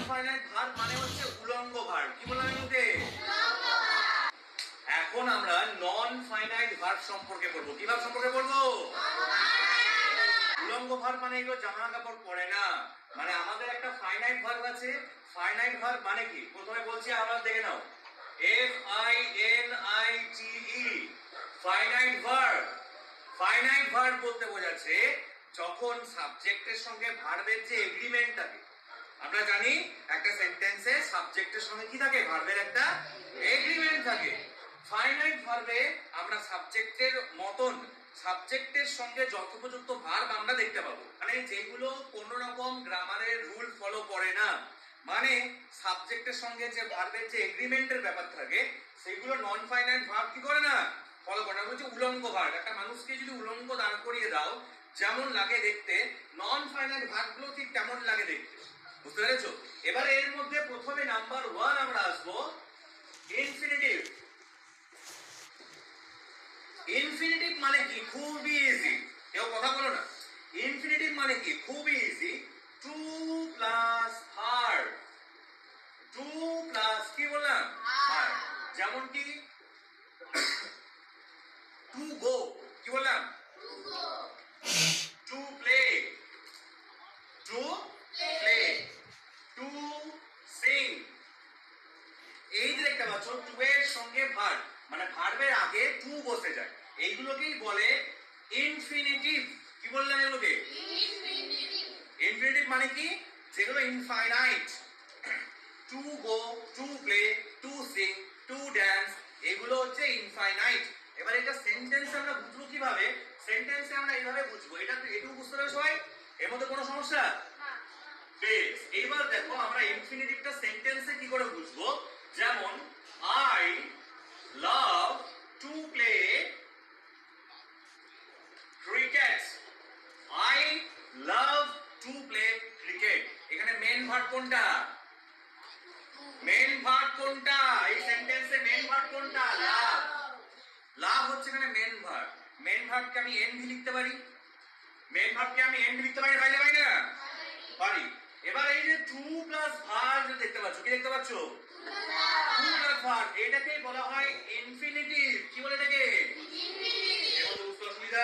Finite verb মানে হচ্ছে উলঙ্গ ভার্ব। কি বললাম এগুলোকে? এখন আমরা নন ফাইনাইট ভার্ব সম্পর্কে পড়বো। কি ভার্ব সম্পর্কে পড়বো? উলঙ্গ ভার্ব মানে এগুলো জামা কাপড় পরে না, মানে আমাদের একটা ফাইনাইট ভার্ব আছে। ফাইনাইট ভার্ব মানে কি প্রথমে বলছি, আমরা দেখে নাও। F I N I T E, finite verb. Finite verb বলতে বোঝাচ্ছে যখন সাবজেক্টের সঙ্গে ভার্বের যে এগ্রিমেন্ট থাকে। আমরা জানি একটা সেন্টেন্সে সাবজেক্টের সঙ্গে কি থাকে? ভার্বের একটা এগ্রিমেন্ট থাকে। ফাইনাইট ভার্বে আমরা সাবজেক্টের মতন সাবজেক্টের সঙ্গে যথোপযুক্ত ভার্ব আমরা দেখতে পাবো, মানে যেগুলো কোন রকম গ্রামারের রুল ফলো করে না, মানে সাবজেক্টের সঙ্গে যে ভার্বের যে এগ্রিমেন্টের ব্যাপার থাকে সেগুলো নন ফাইনাইট ভার্ব কি করে না? ফলো করে না। বলছে উলঙ্গ ভার্ব। একটা মানুষকে যদি উলঙ্গ দাঁড় করিয়ে দাও যেমন লাগে দেখতে, নন ফাইনাইট ভার্বগুলো ঠিক তেমন লাগে দেখতে। বুঝতে পেরেছো? এবার এর মধ্যে প্রথমে নাম্বার 1 আমরা আসবো ইনফিনিটিভ। ইনফিনিটিভ মানে কি? খুবই ইজি। কেউ কথা বলো না। ইনফিনিটিভ মানে কি? খুবই easy. To plus verb. To plus কি বললাম? ভার্ব। যেমন কি টু গো, কি বললাম? To play, to play, to sing. এই যে দেখতে পাচ্ছ টু এর সঙ্গে ভার্ব, মানে ভার্বের আগে টু বসে যায়, এইগুলোকেই বলে ইনফিনিটিভ। কি বললাম এগুলোকে? ইনফিনিটিভ মানে কি? যেগুলো infinite. To go, to play, to sing, to dance, এগুলো হচ্ছে ইনফাইনাইট। এবার এটা সেন্টেন্সে আমরা বুঝবো কিভাবে? সেন্টেন্সে আমরা এইভাবে বুঝবো। এটা এটুকু বুঝতে পারছো সবাই? এর মধ্যে কোনো সমস্যা? বেশ, এবার দেখো আমরা ইনফিনিটিভটা সেন্টেন্সে কি করে বুঝবো। যেমন I love to play cricket. I love to play cricket. এখানে মেন ভার্ব কোনটা? মেন ভার্ব কোনটা? এই সেন্টেন্সে মেন ভার্ব কোনটা? লাভ। লাভ হচ্ছে এখানে মেন ভার্ব। মেন ভার্বকে আমি এনভি লিখতে পারি। মেন ভার্বকে আমি এনভি লিখতে পারি, বাইরে পারি না? পারি। এবার এই যে টু প্লাস ভার্ব দেখতে পাচ্ছ, কি দেখতে পাচ্ছ? টু প্লাস ভার্ব, এটাকেই বলা হয় ইনফিনিটিভ। কি বলে এটাকে? ইনফিনিটিভ। এর মধ্যে বুঝতে অসুবিধা?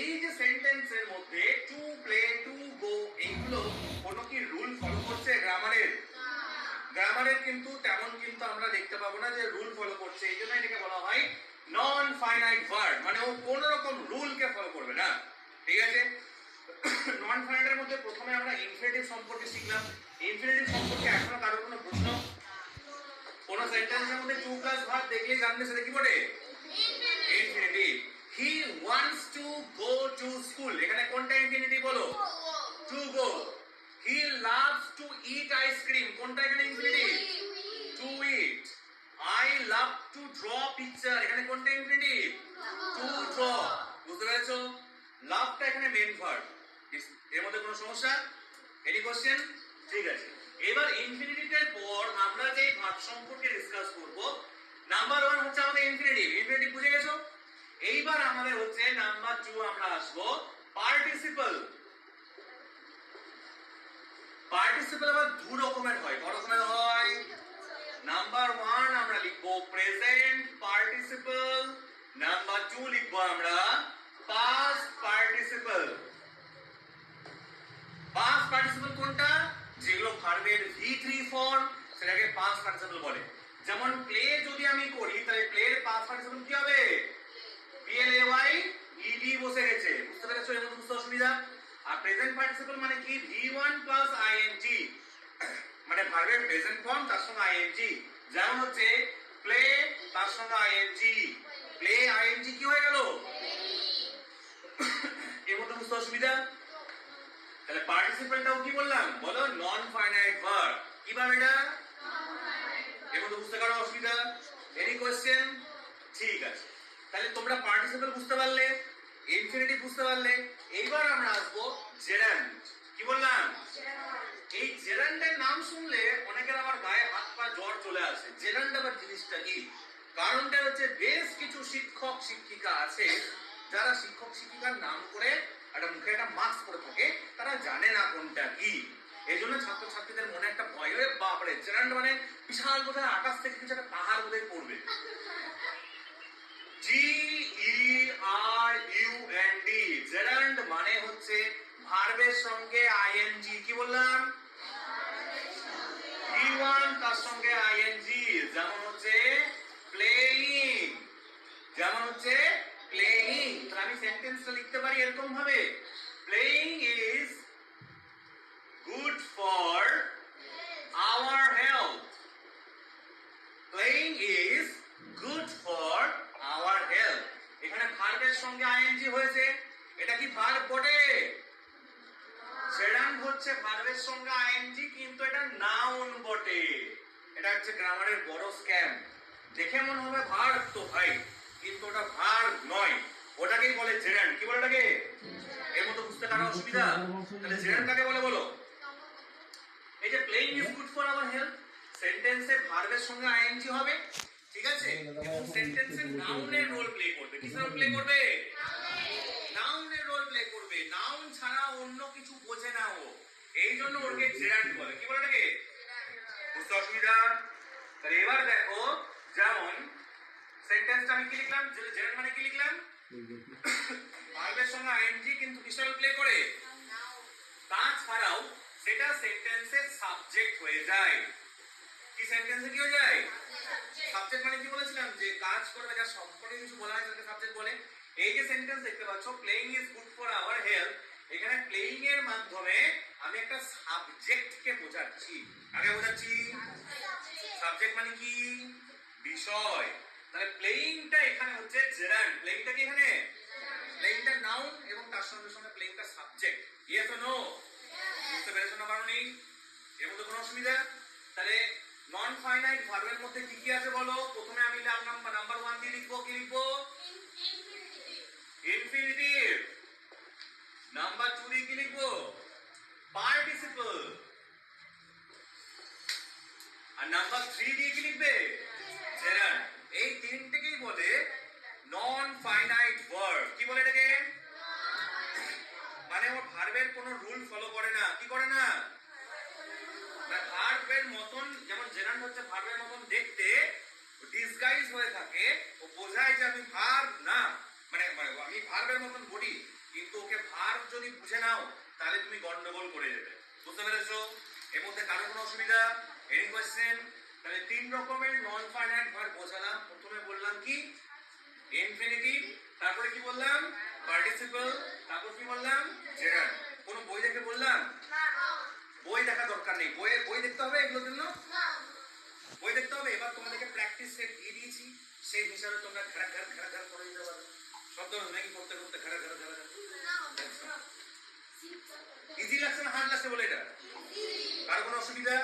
এই যে সেন্টেন্সের মধ্যে টু প্লে, টু গো, এইগুলো কোনো কি রুল ফলো করছে গ্রামারের? গ্রামারের কিন্তু তেমন কিন্তু আমরা দেখতে পাবো না যে রুল ফলো করছে। এই জন্য এটাকে বলা হয় নন ফাইনাইট ভার্ব, মানে ও কোন রকম রুলকে ফলো করবে না। ঠিক আছে? নন ফাইনাইটের মধ্যে প্রথমে আমরা ইনফিনিটিভ সম্পর্কে শিখলাম। ইনফিনিটিভ সম্পর্কে এখনো কারোর কোনো প্রশ্ন? কোন সেন্টেন্সের মধ্যে টু প্লাস ভার্ব দেখলেই জানবে সেটা কি বলে? Infinitive. He wants to go to school, এখানে কোনটা ইনফিনিটিভ বলো? To go. He loves to eat ice cream, কোনটা এখানে infinitive? To eat. I love to draw picture, এখানে কোনটা ইনফিনিটিভ? Two draw. বুঝতে পেরেছো? লাভটা এখানে মেন ভার্ব। এর মধ্যে কোনো সমস্যা? Any question? ঠিক আছে। এবার ইনফিনিটিভের পর আমরা যে ভার্ব সম্পর্কে ডিসকাস করব, নাম্বার 1 হচ্ছে আমাদের ইনফিনিটিভ। ইনফিনিটিভ বুঝে গেছো? এইবার আমাদের হচ্ছে নাম্বার 2 আমরা আসবো পার্টিসিপল। পার্টিসিপল আবার দু রকমের হয়। কত রকমের হয়? নাম্বার 1 আমরা লিখবো প্রেজেন্ট পার্টিসিপল, নাম্বার 2 লিখবো আমরা পাস্ট পার্টিসিপল। পাস্ট পার্টিসিপল কোনটা? যেগুলো ভার্বের V3 ফর্ম, সেটাকে পাস্ট পার্টিসিপল বলে। যেমন প্লে যদি আমি করি তাহলে প্লের পাস্ট পার্টিসিপল কি হবে? PLAY ED বসে গেছে। বুঝতে পেরেছো? এর মধ্যে বুঝতে অসুবিধা? আর প্রেজেন্ট পার্টিসিপল মানে কি? V1 প্লাস ING, মানে ভার্বের প্রেজেন্ট ফর্ম তার সঙ্গে ING। যেমন হচ্ছে প্লে তার সঙ্গে ING, প্লে ING কি হয়ে গেল? এর মধ্যে বুঝতে অসুবিধা? তাহলে পার্টিসিপলটাও কি বললাম বলো? Non finite verb. কিভাবে এটা? এর মধ্যে বুঝতে কারো অসুবিধা? Any question? ঠিক আছে। তাহলে তোমরা পার্টিসিপল বুঝতে পারলে, ইনফিনিটিভ বুঝতে পারলে। এইবার আমরা আসবো জেরান্ড। কি বললাম? এই জেরান্ডের নাম শুনলে অনেকের আবার গায়ে হাত পা জ্বর চলে আসে। জেরান্ড আবার জিনিসটা কি? কারণটা হচ্ছে বেশ কিছু শিক্ষক শিক্ষিকা আছে যারা শিক্ষক শিক্ষিকার নাম করে একটা মুখে একটা মাস্ক পরে থাকে, তারা জানে না কোনটা কি। এই জন্য ছাত্রছাত্রীদের মনে একটা ভয়, ওরে বাপরে জেরান্ড মানে বিশাল বোধহয় আকাশ থেকে কিছু একটা পাহাড় বোধহয় পড়বে। GERUND, জেরান্ড মানে হচ্ছে ভার্বের সঙ্গে আইএনজি। কি বললাম? V1 তার সঙ্গে আইএনজি, যেমন হচ্ছে প্লেইং, যেমন হচ্ছে প্লেইং। তাহলে আমি সেন্টেন্সটা লিখতে পারি এরকম ভাবে, playing is good for our health. Playing is good for our health. এখানে ভার্বের সঙ্গে আইএনজি হয়েছে, এটা কি ভার্ব বটে? জেরান্ড হচ্ছে ভার্বের সঙ্গে আইএনজি, কিন্তু এটা নাউন বটে। এটা হচ্ছে গ্রামারের বড় স্ক্যাম। দেখে মনে হবে ভার্ব তো ভাই, কিন্তু ওটা ভার্ব নয়, ওটাকেই বলে জেরান্ড। কি বলে ওটাকে? এর মতো বুঝতে কারো অসুবিধা? তাহলে জেরান্ড কাকে বলে বলো? এই যে playing is good for our health, সেন্টেন্সে ভার্বের সঙ্গে আইএনজি হবে, ঠিক আছে, এবং সেন্টেন্সে নাউনের রোল প্লে করবে। কিসের রোল প্লে করবে? নাউনের রোল প্লে করবে। নাউন ছাড়া অন্য কিছু বোঝে না ও, এই জন্য ওকে জেরান্ড বলে। কি বলে ওটাকে? বুঝতে অসুবিধা? তাহলে এবার দেখো, যেমন সেন্টেন্সটা আমি কি লিখলাম, জেরান্ড মানে কি লিখলাম? ভার্বের সঙ্গে আইএনজি, কিন্তু কিসের রোল প্লে করে? তাছাড়াও সেটা সেন্টেন্সের সাবজেক্ট হয়ে যায়। কি সেন্টেন্সে কি হয়ে যায়? সাবজেক্ট মানে কি বলেছিলাম, যে কাজ করবে, যা সম্পর্কে কিছু বলা হয় তাকে সাবজেক্ট বলে। এই যে সেন্টেন্স দেখতে পাচ্ছ, playing is good for our health, এখানে প্লেইং এর মাধ্যমে আমি একটা সাবজেক্টকে বোঝাচ্ছি। আগে বোঝাচ্ছি সাবজেক্ট মানে কি? বিষয়। তাহলে প্লেইংটা এখানে হচ্ছে জেরান্ড। প্লেইংটা কি এখানে? প্লেইংটা নাউন এবং তার সঙ্গে সঙ্গে প্লেইংটা সাবজেক্ট। Yes or no? বুঝতে পেরেছো না পারোনি? এর মধ্যে কোনো অসুবিধা? তাহলে নন ফাইনাইট ভার্বের মধ্যে কি কি আছে বলো? প্রথমে আমি নাম্বার 1 দিয়ে লিখবো। কি লিখবো? ইনফিনিটিভ। নাম্বার 2 দিয়ে কি লিখবো? পার্টিসিপল। আর নাম্বার 3 দিয়ে কি লিখবে? জেরান্ড। এই তিনটেকেই বলে নন ফাইনাইট ভার্ব। কি বলে এটাকে? মানে ও ভার্বের কোনো রুল ফলো করে না। কি করে না? ভার্বের মতন, যেমন জেরান্ড হচ্ছে ভার্বের মতন দেখতে, ডিসগাইজ হয়ে থাকে, ও বোঝায় যে আমি ভার্ব না, মানে আমি ভার্বের মতন বলি, কিন্তু ওকে ভার্ব যদি বুঝে নাও তাহলে তুমি গন্ডগোল করে যাবে। বুঝতে পেরেছো? এর মধ্যে কারো কোনো অসুবিধা? Any question? তাহলে তিন রকমের নন ফাইনাইট ভার্ব বোঝালাম। প্রথমে বললাম কি? ইনফিনিটিভ। তারপরে কি বললাম? পার্টিসিপল। তারপর কি বললাম? জেরান্ড। কোনো বই দেখে বললাম? বই দেখা দরকার নেই। বই দেখতে হবে এগুলোর জন্য? বই দেখতে হবে। এবার তোমাদেরকে প্র্যাকটিস সেট দিয়ে দিয়েছি, সেই হিসাবে তোমরা ঘাড়া ঘাড়া করে দিতে পারো। শব্দ নাকি করতে করতে ঘাড়া ঘাড়া। ইজি লাগছে না হার্ড লাগছে বলে এটা? আর কোনো অসুবিধা?